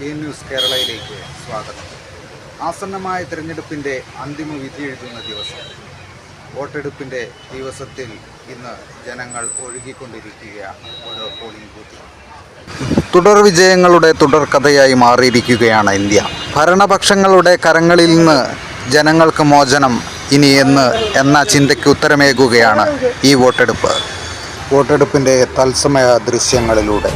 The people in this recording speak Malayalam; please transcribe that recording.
ന്യൂസ് കേരളയിലേക്ക് സ്വാഗതം. ആസന്നമായ തിരഞ്ഞെടുപ്പിൻ്റെ അന്തിമ വിധി എഴുതുന്ന ദിവസം, വോട്ടെടുപ്പിൻ്റെ ദിവസത്തിൽ ഇന്ന് ജനങ്ങൾ ഒഴുകിക്കൊണ്ടിരിക്കുകയാണ് ഓരോ പോളിംഗ് ബൂത്തിൽ. തുടർ വിജയങ്ങളുടെ തുടർക്കഥയായി മാറിയിരിക്കുകയാണ് ഇന്ത്യ. ഭരണപക്ഷങ്ങളുടെ കരങ്ങളിൽ നിന്ന് ജനങ്ങൾക്ക് മോചനം ഇനി എന്ന ചിന്തയ്ക്ക് ഉത്തരമേകുകയാണ് ഈ വോട്ടെടുപ്പിൻ്റെ തത്സമയ ദൃശ്യങ്ങളിലൂടെ.